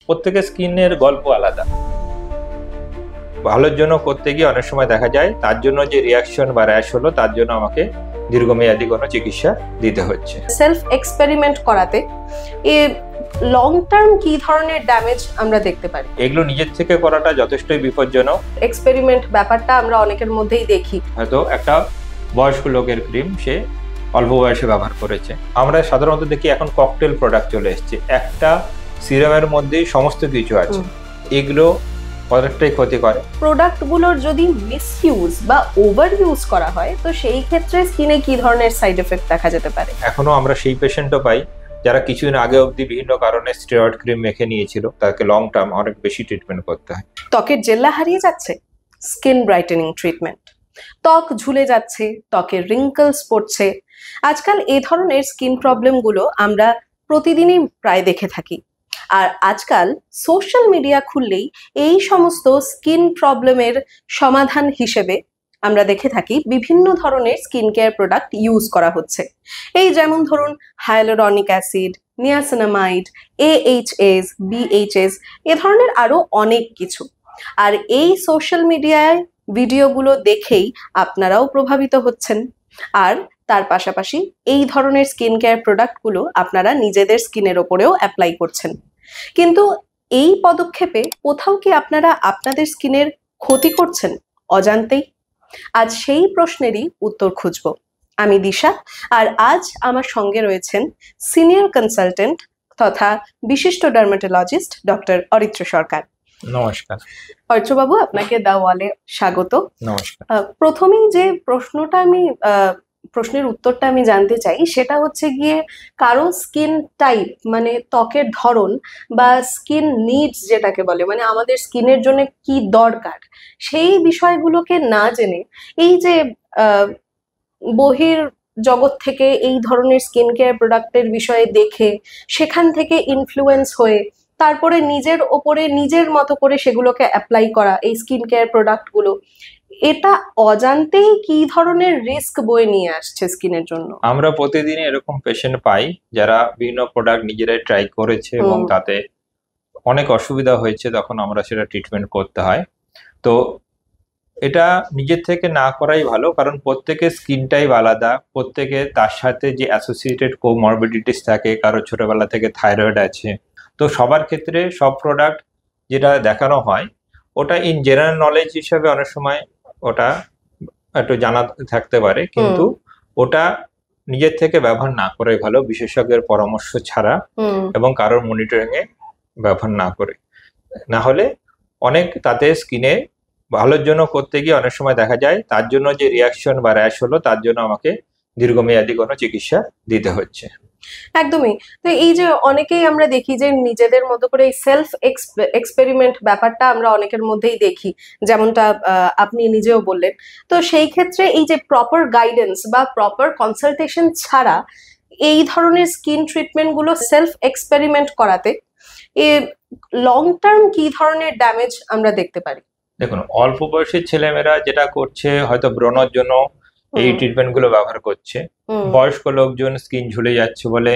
প্রত্যেকের স্কিনের গল্প আলাদা। ভালোর জন্য করতে গিয়ে অনেক সময় দেখা যায় তার জন্য যে রিয়াকশন বা র্যাশ হলো তার জন্য আমাকে দীর্ঘমেয়াদী কোনো চিকিৎসা দিতে হচ্ছে। সেলফ এক্সপেরিমেন্ট করাতে লং টার্ম কি ধরনের ড্যামেজ আমরা দেখতে পারি? এগুলো নিজের থেকে করাটা যথেষ্টই বিপজ্জনক। এক্সপেরিমেন্ট ব্যাপারটা আমরা অনেকের মধ্যেই দেখি। হয়তো একটা বয়স্ক লোকের ক্রিম সে অল্প বয়সে ব্যবহার করেছে। আমরা সাধারণত দেখি এখন ককটেল প্রোডাক্ট চলে এসছে, একটা সিরামের মধ্যেই সমস্ত কিছু আছে। এগুলো অনেকটাই ক্ষতি করে। প্রোডাক্টগুলোর যদি মিসইউজ বা ওভার ইউজ করা হয় তো সেই ক্ষেত্রে স্কিনে কি ধরনের সাইড এফেক্ট দেখা যেতে পারে? এখনো আমরা সেই পেশেন্টও পাই যারা কিছুদিন আগে অবধি বিভিন্ন কারণে স্টেরয়েড ক্রিম মেখে নিয়েছিল, তাকে লং টার্ম অনেক বেশি ট্রিটমেন্ট করতে হয়। ত্বকের জেল্লা হারিয়ে যাচ্ছে, স্কিন ব্রাইটেনিং ট্রিটমেন্ট। ত্বক ঝুলে যাচ্ছে, ত্বকের রিঙ্কলস পড়ছে। আজকাল এই ধরনের স্কিন প্রবলেমগুলো আমরা প্রতিদিনই প্রায় দেখে থাকি। আর আজকাল সোশ্যাল মিডিয়া খুললেই এই সমস্ত স্কিন প্রবলেমের সমাধান হিসেবে আমরা দেখে থাকি বিভিন্ন ধরনের স্কিন কেয়ার প্রোডাক্ট ইউজ করা হচ্ছে। এই যেমন ধরুন hyaluronic acid, niacinamide, AHAs, BHAs, এ ধরনের আরো অনেক কিছু। আর এই সোশ্যাল মিডিয়ায় ভিডিওগুলো দেখেই আপনারাও প্রভাবিত হচ্ছেন। আর তার পাশাপাশি এই ধরনের স্কিন কেয়ার প্রোডাক্টগুলো আপনারা নিজেদের স্কিনের ওপরেও অ্যাপ্লাই করছেন। কিন্তু এই পদক্ষেপে কোথাও কি আপনারা আপনাদের স্কিনের ক্ষতি করছেন অজান্তেই? আজ সেই প্রশ্নেরই উত্তর খুঁজব। আমি দিশা, আর আজ আমার সঙ্গে রয়েছেন সিনিয়র কনসালটেন্ট তথা বিশিষ্ট ডার্মাটোলজিস্ট ডক্টর অরিত্র সরকার। নমস্কার। অরিত্রবাবু, আপনাকে দ্য ওয়ালে স্বাগত। নমস্কার। প্রথমেই যে প্রশ্নের উত্তরটা আমি জানতে চাই সেটা হচ্ছে গিয়ে কারো স্কিন টাইপ মানে ত্বকের ধরন বা স্কিন নিডস যেটাকে বলে, মানে আমাদের স্কিনের জন্য কি দরকার, সেই বিষয়গুলোকে না জেনে এই যে বহির জগৎ থেকে এই ধরনের স্কিন কেয়ার প্রোডাক্টের বিষয়ে দেখে সেখান থেকে ইনফ্লুয়েন্স হয়ে তারপরে নিজের ওপরে নিজের মতো করে সেগুলোকে অ্যাপ্লাই করা এই স্কিন কেয়ার প্রোডাক্টগুলো, এটা অজান্তেই কি ধরনের রিস্ক বয়ে নিয়ে আসছে স্কিনের জন্য? আমরা প্রতিদিন এরকম পেশেন্ট পাই যারা বিভিন্ন প্রোডাক্ট নিজেরাই ট্রাই করেছে এবং তাতে অনেক অসুবিধা হয়েছে, তখন আমরা সেটা ট্রিটমেন্ট করতে হয়। তো এটা নিজের থেকে না করাই ভালো, কারণ প্রত্যেকের স্কিন টাইপ আলাদা, প্রত্যেকে তার সাথে যে অ্যাসোসিয়েটেড কোমরবিডিটিস থাকে, কারো ছোটবেলা থেকে থাইরয়েড আছে। তো সবার ক্ষেত্রে সব প্রোডাক্ট যেটা দেখানো হয় ওটা ইন জেনারেল নলেজ হিসাবে অনেক সময় ওটা একটু জানা থাকতে পারে, কিন্তু ওটা নিজের থেকে ব্যবহার না করাই ভালো, বিশেষজ্ঞের পরামর্শ ছাড়া এবং কারোর মনিটরিং এ ব্যবহার না করে। না হলে অনেক তাতে স্কিনে ভালোর জন্য করতে গিয়ে অনেক সময় দেখা যায় তার জন্য যে রিয়াকশন বা র্যাশ হলো তার জন্য আমাকে দীর্ঘমেয়াদী কোনো চিকিৎসা দিতে হচ্ছে। একদমই। তো এই যে অনেকেই আমরা দেখি যে নিজেদের মতো করে এই সেলফ এক্সপেরিমেন্ট ব্যাপারটা আমরা অনেকের মধ্যেই দেখি, যেমনটা আপনি নিজেও বললেন। তো সেই ক্ষেত্রে এই যে প্রপার গাইডেন্স বা প্রপার কনসালটেশন ছাড়া এই ধরনের স্কিন ট্রিটমেন্ট গুলো সেলফ এক্সপেরিমেন্ট করাতে লং টার্ম কি ধরনের ড্যামেজ আমরা দেখতে পারি? দেখুন, অল্প বয়সের ছেলেমেয়েরা যেটা করছে হয়তো ব্রণর জন্য এই ট্রিটমেন্ট গুলো ব্যবহার করছে। বয়স্ক লোকজন স্কিন ঝুলে যাচ্ছে বলে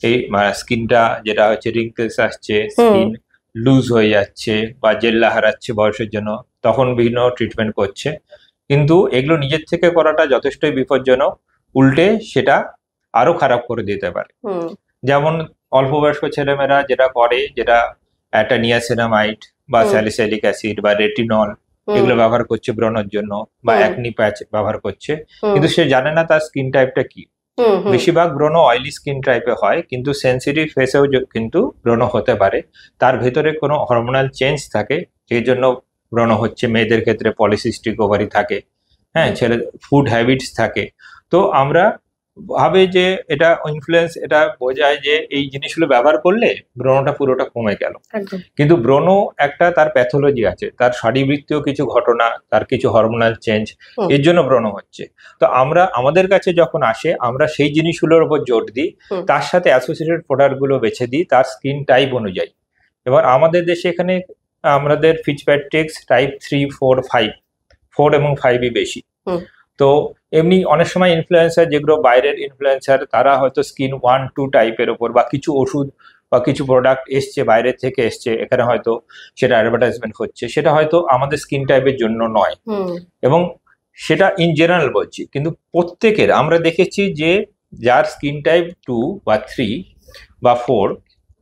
এই স্কিনটা যেটা হচ্ছে রিঙ্কেলস আসছে, স্কিন লুজ হয়ে যাচ্ছে বা জেল্লা হারাচ্ছে বয়সের জন্য, তখন বিভিন্ন ট্রিটমেন্ট করছে। কিন্তু এগুলো নিজের থেকে করাটা যথেষ্টই বিপজ্জনক, উল্টে সেটা আরো খারাপ করে দিতে পারে। যেমন অল্প বয়স্ক ছেলেমেয়েরা যেটা করে, যেটা একটা নিয়াসিনামাইড বা স্যালিসাইলিক অ্যাসিড বা রেটিনল এগুলো ব্যবহার করছে ব্রণের জন্য, বা অ্যাকনি প্যাচ ব্যবহার করছে, কিন্তু সে জানে না তার স্কিন টাইপটা কি। বেশিরভাগ ব্রণ অয়েলি স্কিন টাইপে হয়, কিন্তু সেন্সিটিভ ফেসেও কিন্তু ব্রণ হতে পারে। তার ভেতরে কোনো হরমোনাল চেঞ্জ থাকে সেই জন্য ব্রণ হচ্ছে। মেয়েদের ক্ষেত্রে পলিসিস্টিক ওভারি থাকে, হ্যাঁ, ছেলে ফুড হ্যাবিটস থাকে। তো আমরা ভাবে যে এটা ইনফ্লুয়েন্স, এটা বোঝায় যে এই জিনিসগুলো ব্যবহার করলে ব্রণটা পুরোটা কমে গেল, কিন্তু ব্রণ একটা তার প্যাথোলজি আছে, তার শারীরবৃত্তীয় কিছু ঘটনা, তার কিছু হরমোনাল চেঞ্জ, এর জন্য ব্রণ হচ্ছে। তো আমরা আমাদের কাছে যখন আসে আমরা সেই জিনিসগুলোর উপর জোর দিই, তার সাথে অ্যাসোসিয়েটেড প্রোডাক্টগুলো বেছে দিই তার স্কিন টাইপ অনুযায়ী। এবার আমাদের দেশে এখানে আমাদের ফিচপ্যাট্রিক্স টাইপ 3, 4, 5, 4 এবং 5ই বেশি। তো এমনি অনেক সময় ইনফ্লুয়েন্সার যেগুলো বাইরের ইনফ্লুয়েন্সার, তারা হয়তো স্কিন 1, 2 টাইপের ওপর বা কিছু ওষুধ বা কিছু প্রোডাক্ট এসছে বাইরে থেকে এসছে, এখানে হয়তো সেটা অ্যাডভার্টাইজমেন্ট হচ্ছে, সেটা হয়তো আমাদের স্কিন টাইপের জন্য নয়। এবং সেটা ইন জেনারেল বলছি, কিন্তু প্রত্যেকের আমরা দেখেছি যে যার স্কিন টাইপ 2 বা 3 বা 4,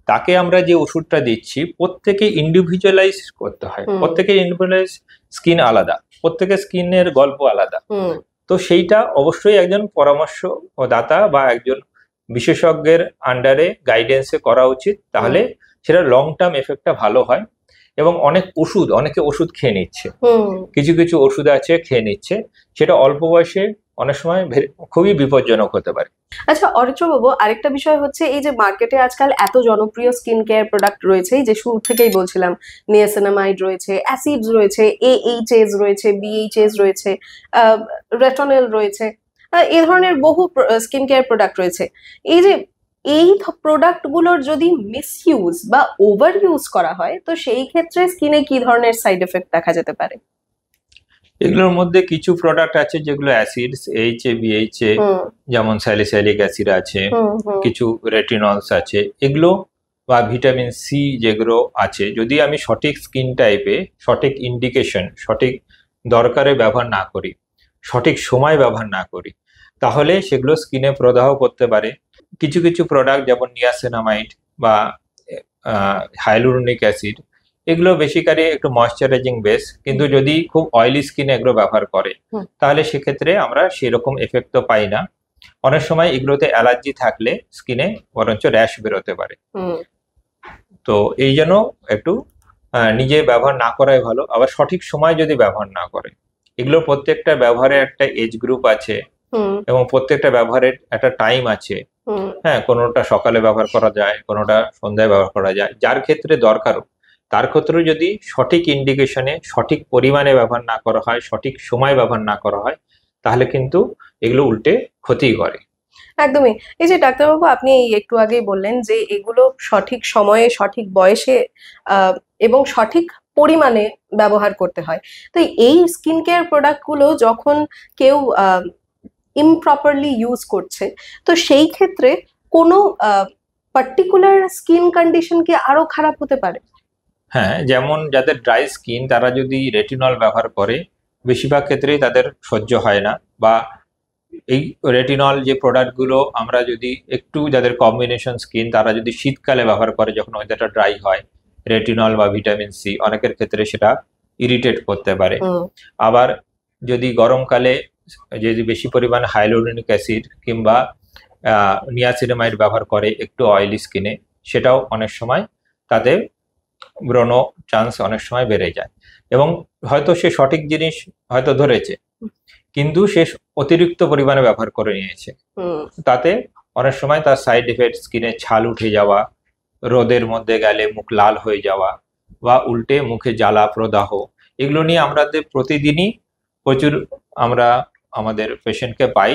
তাকে আমরা যে ওষুধটা দিচ্ছি প্রত্যেকে ইন্ডিভিজুয়ালাইজ করতে হয়। প্রত্যেকের ইন্ডিভিজুয়ালাইজ স্কিন আলাদা, প্রত্যেকের স্কিনের গল্প আলাদা। তো সেইটা অবশ্যই একজন পরামর্শদাতা বা একজন বিশেষজ্ঞের আন্ডারে গাইডেন্সে করা উচিত, তাহলে সেটা লং টার্ম এফেক্টটা ভালো হয়। এবং অনেকে ওষুধ খেয়ে নিচ্ছে, কিছু কিছু ওষুধ আছে খেয়ে নিচ্ছে, সেটা অল্প বয়সে অনেক সময় খুবই বিপজ্জনক হতে পারে। আচ্ছা অরিত্র বাবু, আরেকটা বিষয় হচ্ছে এই যে মার্কেটে আজকাল এত জনপ্রিয় স্কিন কেয়ার প্রোডাক্ট রয়েছে, যে শুরু থেকেই বলছিলাম নিয়াসিনামাইড রয়েছে, অ্যাসিডস রয়েছে, AHAs রয়েছে, BHAs রয়েছে, রেটনল রয়েছে, এই ধরনের বহু স্কিন কেয়ার প্রোডাক্ট রয়েছে। এই প্রোডাক্টগুলোর যদি মিসইউজ বা ওভার ইউজ করা হয়, তো সেই ক্ষেত্রে স্কিনে কি ধরনের সাইড এফেক্ট দেখা যেতে পারে? এগুলোর মধ্যে কিছু প্রোডাক্ট আছে যেগুলো অ্যাসিডস, AHA, BHA, যেমন স্যালিসাইলিক অ্যাসিড আছে, কিছু রেটিনলস আছে, এগুলো বা ভিটামিন সি যেগুলো আছে, যদি আমি সঠিক স্কিন টাইপে সঠিক ইন্ডিকেশন, সঠিক দরকারে ব্যবহার না করি, সঠিক সময় ব্যবহার না করি, তাহলে সেগুলো স্কিনে প্রদাহ করতে পারে। কিছু কিছু প্রোডাক্ট যেমন নিয়াসিনামাইড বা হাইলুরোনিক অ্যাসিড, এগুলো বেসিক্যালি একটু ময়েশ্চারাইজিং বেস, কিন্তু যদি খুব অয়েলি স্কিনে এগুলো ব্যবহার করে তাহলে সেক্ষেত্রে আমরা সেরকম এফেক্ট তো পাই না। অনেক সময় এগুলোতে অ্যালার্জি থাকলে স্কিনে বরঞ্চ র্যাশ বেরোতে পারে। তো এই জন্য একটু নিজে ব্যবহার না করাই ভালো। আবার সঠিক সময় যদি ব্যবহার না করে, এগুলো প্রত্যেকটা ব্যবহারের একটা এজ গ্রুপ আছে এবং প্রত্যেকটা ব্যবহারের একটা টাইম আছে। হ্যাঁ, কোনোটা সকালে ব্যবহার করা যায়, কোনোটা সন্ধ্যায় ব্যবহার করা যায়, যার ক্ষেত্রে দরকারও তার ক্ষেত্রে যদি সঠিক ইন্ডিকেশনে সঠিক পরিমাণে ব্যবহার না করা হয়, সঠিক সময় ব্যবহার না করা হয়, তাহলে কিন্তু এগুলো উল্টে ক্ষতি করে। একদমই। এই যে ডাক্তারবাবু, আপনি একটু আগেই বললেন যে এগুলো সঠিক সময়ে, সঠিক বয়সে এবং সঠিক পরিমাণে ব্যবহার করতে হয়। তো এই স্কিন কেয়ার প্রোডাক্টগুলো যখন কেউ ইমপ্রপারলি ইউজ করছে, তো সেই ক্ষেত্রে কোনো পার্টিকুলার স্কিন কন্ডিশন কি আরো খারাপ হতে পারে? হ্যাঁ, যেমন যাদের ড্রাই স্কিন তারা যদি রেটিনল ব্যবহার করে, বেশিরভাগ ক্ষেত্রেই তাদের সহ্য হয় না। বা এই রেটিনল যে প্রোডাক্টগুলো আমরা যদি একটু, যাদের কম্বিনেশন স্কিন, তারা যদি শীতকালে ব্যবহার করে যখন ওয়েদারটা ড্রাই হয়, রেটিনল বা ভিটামিন সি অনেকের ক্ষেত্রে সেটা ইরিটেট করতে পারে। আবার যদি গরমকালে যদি বেশি পরিমাণ হাইলুরোনিক অ্যাসিড কিংবা নিয়াসিনামাইড ব্যবহার করে একটু অয়েলি স্কিনে, সেটাও অনেক সময় তাদের ব্রণ চান্স অনেক সময় বেড়ে যায়। এবং হয়তো সে সঠিক জিনিস হয়তো ধরেছে, কিন্তু সে অতিরিক্ত পরিমাণে ব্যবহার করে নিয়েছে, তাতে অনেক সময় তার সাইড এফেক্ট স্কিনে ছাল উঠে যাওয়া, রোদের মধ্যে গেলে মুখ লাল হয়ে যাওয়া, বা উল্টে মুখে জ্বালা প্রদাহ, এগুলো নিয়ে আমাদের প্রতিদিনই প্রচুর আমরা আমাদের পেশেন্টকে পাই,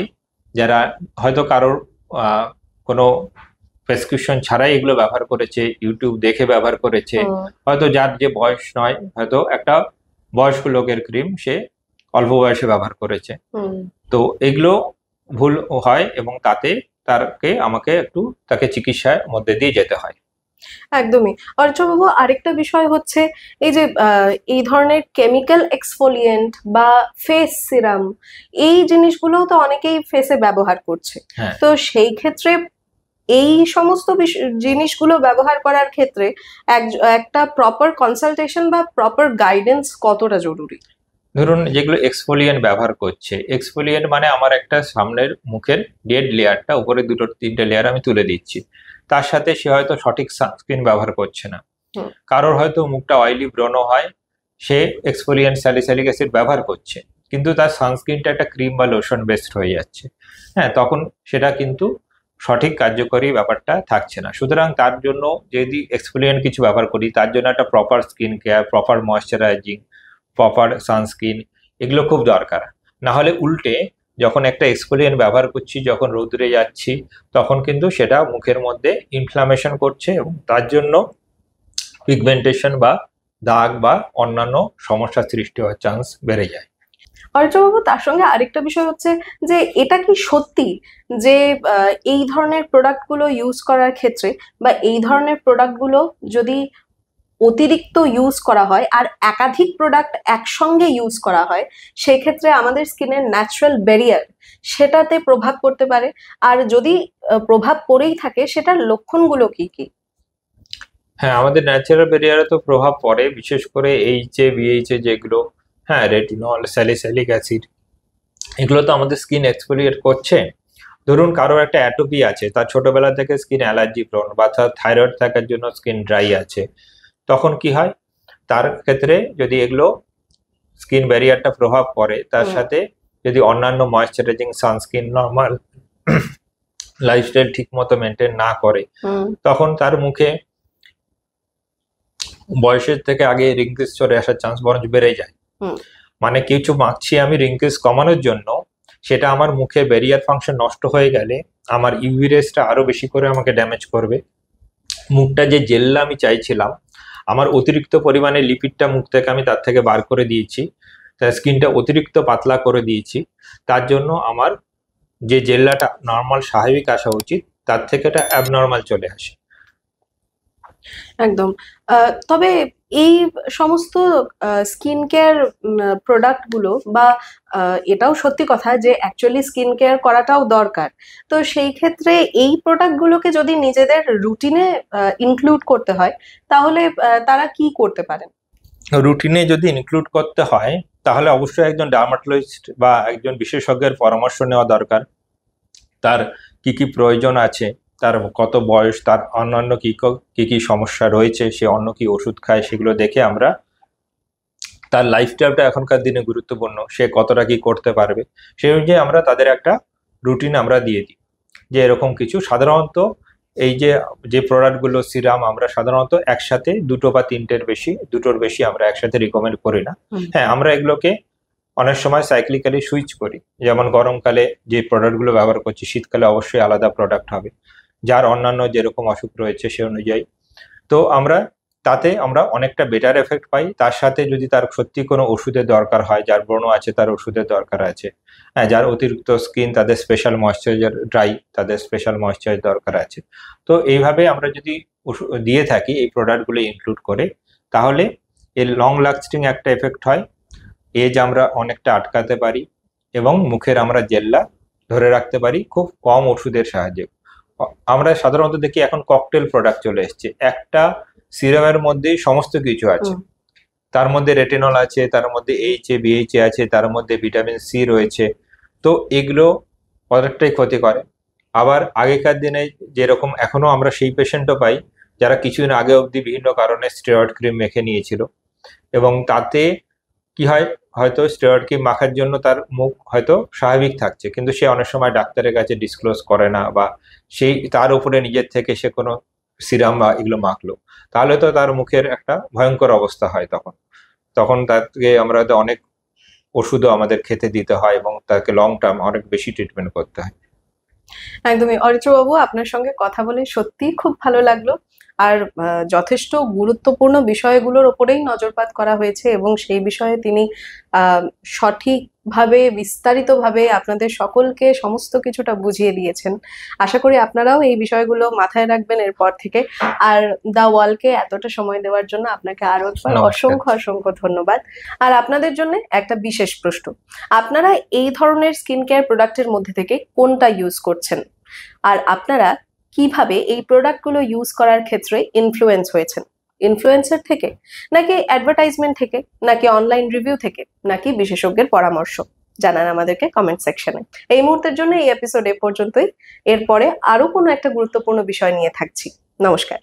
যারা হয়তো কারোর কোনো প্রেসক্রিপশন ছাড়াই এগুলো ব্যবহার করেছে, ইউটিউব দেখে ব্যবহার করেছে, হয়তো যার যে বয়স নয়, হয়তো একটা বয়স্ক লোকের ক্রিম সে অল্প বয়সে ব্যবহার করেছে। তো এগুলো ভুল হয় এবং তাতে আমাকে একটু তাকে চিকিৎসার মধ্যে দিয়ে যেতে হয়। একদমই। অরিত্রবাবু, আরেকটা বিষয় হচ্ছে এই যে এই ধরনের কেমিক্যাল এক্সফোলিয়েন্ট বা ফেস সিরাম, এই জিনিসগুলো তো অনেকেই ফেসে ব্যবহার করছে। তো সেই ক্ষেত্রে এই সমস্ত জিনিসগুলো ব্যবহার করার ক্ষেত্রে একটা প্রপার কনসালটেশন বা প্রপার গাইডেন্স কতটা জরুরি? ধরুন, যেগুলো এক্সফোলিয়েন্ট ব্যবহার করছে, এক্সফোলিয়েন্ট মানে আমার একটা সামনের মুখের ডেড লেয়ারটা, উপরে 2-3টে লেয়ার আমি তুলে দিচ্ছি, তার সাথে সে হয়তো সঠিক সানস্ক্রিন ব্যবহার করছে না। কারোর হয়তো মুখটা অয়েলি ব্রণ হয়, সে এক্সফোলিয়েন্ট স্যালিসাইলিক অ্যাসিড ব্যবহার করছে, কিন্তু তার সানস্ক্রিনটা একটা ক্রিম বা লোশন বেসড হয়ে যাচ্ছে। হ্যাঁ, তখন সেটা কিন্তু সঠিক কার্যকরী ব্যাপারটা থাকছে না। সুতরাং তার জন্য যদি এক্সফোলিয়েন্ট কিছু ব্যবহার করি, তার জন্য একটা proper skin care, proper moisturising, proper sunscreen, এগুলো খুব দরকার। না হলে উল্টে যখন একটা এক্সফোলিয়েন্ট ব্যবহার করছি, যখন রোদ্রে যাচ্ছি, তখন কিন্তু সেটা মুখের মধ্যে ইনফ্লামেশন করছে এবং তার জন্য পিগমেন্টেশন বা দাগ বা অন্যান্য সমস্যা সৃষ্টি হওয়ার চান্স বেড়ে যায়। অর্চবাবু, তার সঙ্গে আরেকটা বিষয় হচ্ছে যে এটা কি সত্যি যে এই ধরনের প্রোডাক্টগুলো ইউজ করার ক্ষেত্রে বা এই ধরনের প্রোডাক্টগুলো যদি অতিরিক্ত ইউজ করা হয় আর একাধিক প্রোডাক্ট একসঙ্গে ইউজ করা হয়, সেক্ষেত্রে আমাদের স্কিনের ন্যাচারাল ব্যারিয়ার সেটাতে প্রভাব পড়তে পারে? আর যদি প্রভাব পড়েই থাকে, সেটার লক্ষণগুলো কি কি? হ্যাঁ, আমাদের ন্যাচারাল ব্যারিয়ারে তো প্রভাব পড়ে, বিশেষ করে এইচএ বিএইচএ যেগুলো, হ্যাঁ, রেটিনল, স্যালিসাইলিক অ্যাসিড, এগুলো তো আমাদের স্কিন এক্সফোলিয়েট করছে। ধরুন কারোর একটা অ্যাটোপি আছে, তার ছোটবেলা থেকে স্কিন অ্যালার্জি প্রোন, বা তার থাইরয়েড থাকার জন্য স্কিন ড্রাই আছে, তখন কি হয় তার ক্ষেত্রে, যদি এগুলো স্কিন ব্যারিয়ারটা প্রভাব পড়ে, তার সাথে যদি অন্যান্য ময়েশ্চারাইজিং সানস্ক্রিন, নর্মাল লাইফস্টাইল ঠিক মতো মেনটেন না করে, তখন তার মুখে বয়সের থেকে আগে রিঙ্কেলস চলে আসার চান্স বরঞ্চ বেড়ে যায়। মানে কিছু মাখছি আমি রিঙ্কেলস কমানোর জন্য, সেটা আমার মুখের ব্যারিয়ার ফাংশন নষ্ট হয়ে গেলে আমার ইউভি রেসটা আরো বেশি করে আমাকে ড্যামেজ করবে। মুখটা যে জেল্লা আমি চাইছিলাম, আমার অতিরিক্ত পরিমাণে লিপিডটা মুখ থেকে আমি তার থেকে বার করে দিয়েছি, তার স্কিনটা অতিরিক্ত পাতলা করে দিয়েছি, তার জন্য আমার যে জেল্লাটা নর্মাল স্বাভাবিক আসা উচিত তার থেকে এটা অ্যাবনর্মাল চলে আসে। একদম। তবে এই সমস্ত স্কিন কেয়ার প্রোডাক্ট গুলো বা এটাও সত্যি কথা যে অ্যাকচুয়ালি স্কিন কেয়ার করাটাও দরকার, তো সেই ক্ষেত্রে এই প্রোডাক্ট গুলোকে যদি নিজেদের রুটিনে ইনক্লুড করতে হয়, তাহলে তারা কি করতে পারেন? রুটিনে যদি ইনক্লুড করতে হয়, তাহলে অবশ্যই একজন ডার্মাটোলজিস্ট বা একজন বিশেষজ্ঞের পরামর্শ নেওয়া দরকার। তার কি কি প্রয়োজন আছে, তার কত বয়স, তার অন্যান্য কি কি সমস্যা রয়েছে, সে অন্য কি ওষুধ খায়, সেগুলো দেখে আমরা, তার লাইফস্টাইলটা এখনকার দিনে গুরুত্বপূর্ণ, সে কতটা কি করতে পারবে, সেই অনুযায়ী আমরা তাদের একটা রুটিন আমরা দিয়ে দিই। যে এরকম কিছু সাধারণত এই যে প্রোডাক্টগুলো সিরাম, আমরা সাধারণত একসাথে দুটো বা দুটোর বেশি আমরা একসাথে রিকমেন্ড করি না। হ্যাঁ, আমরা এগুলোকে অনেক সময় সাইক্লিক্যালি সুইচ করি, যেমন গরমকালে যে প্রোডাক্টগুলো ব্যবহার করছি, শীতকালে অবশ্যই আলাদা প্রোডাক্ট হবে, যার অন্যান্য যেরকম অসুখ রয়েছে সে অনুযায়ী। তো তাতে আমরা অনেকটা বেটার এফেক্ট পাই। তার সাথে যদি তার সত্যি কোনো ওষুধের দরকার হয়, যার ব্রণ আছে তার ওষুধের দরকার আছে, হ্যাঁ, যার অতিরিক্ত স্কিন তাদের স্পেশাল ময়েশ্চারাইজার, ড্রাই তাদের স্পেশাল ময়েশ্চারাইজার দরকার আছে, তো এইভাবে আমরা যদি দিয়ে থাকি এই প্রোডাক্টগুলো ইনক্লুড করে, তাহলে এর লং লাস্টিং একটা এফেক্ট হয়, এজ আমরা অনেকটা আটকাতে পারি, এবং মুখের আমরা জেল্লা ধরে রাখতে পারি খুব কম ওষুধের সাহায্যে। আমরা সাধারণত দেখি এখন ককটেল প্রোডাক্ট চলে এসছে, একটা সিরামের মধ্যেই সমস্ত কিছু আছে, তার মধ্যে রেটিনল আছে, তার মধ্যে এইচএ বিএইচএ আছে, তার মধ্যে ভিটামিন সি রয়েছে, তো এগুলো অনেকটাই ক্ষতি করে। আবার আগেকার দিনে যেরকম, এখনো আমরা সেই পেশেন্টও পাই যারা কিছুদিন আগে অবধি বিভিন্ন কারণে স্টেরয়েড ক্রিম মেখে নিয়েছিল, এবং তাতে কি হয়, হয়তো স্টেরয়েড ক্রিম মাখার জন্য তার মুখ হয়তো স্বাভাবিক থাকছে, কিন্তু সে অনেক সময় ডাক্তারের কাছে ডিসক্লোজ করে না, বা সেই তার উপরে নিজের থেকে সে কোনো সিরাম বা এগুলো মাখলো, তাহলে তো তার মুখের একটা ভয়ঙ্কর অবস্থা হয়। তখন তাকে আমরা অনেক ওষুধও আমাদের খেতে দিতে হয়, এবং তাকে লং টার্ম অনেক বেশি ট্রিটমেন্ট করতে হয়। একদমই। অরিত্রবাবু, আপনার সঙ্গে কথা বলে সত্যিই খুব ভালো লাগলো। আর যথেষ্ট গুরুত্বপূর্ণ বিষয়গুলোর ওপরেই নজরপাত করা হয়েছে, এবং সেই বিষয়ে তিনি সঠিকভাবে, বিস্তারিতভাবে আপনাদের সকলকে সমস্ত কিছুটা বুঝিয়ে দিয়েছেন। আশা করি আপনারাও এই বিষয়গুলো মাথায় রাখবেন এরপর থেকে। আর দ্য ওয়ালকে এতটা সময় দেওয়ার জন্য আপনাকে আরো একবার অসংখ্য অসংখ্য ধন্যবাদ। আর আপনাদের জন্য একটা বিশেষ প্রশ্ন, আপনারা এই ধরনের স্কিন কেয়ার প্রোডাক্টের মধ্যে থেকে কোনটা ইউজ করছেন? আর আপনারা কিভাবে এই প্রোডাক্টগুলো ইউজ করার ক্ষেত্রে ইনফ্লুয়েন্স হয়েছেন? ইনফ্লুয়েন্সার থেকে, নাকি অ্যাডভার্টাইজমেন্ট থেকে, নাকি অনলাইন রিভিউ থেকে, নাকি বিশেষজ্ঞের পরামর্শ? জানান আমাদেরকে কমেন্ট সেকশনে। এই মুহূর্তের জন্য এই এপিসোড এ পর্যন্তই। এরপরে আরো কোনো একটা গুরুত্বপূর্ণ বিষয় নিয়ে থাকছি। নমস্কার।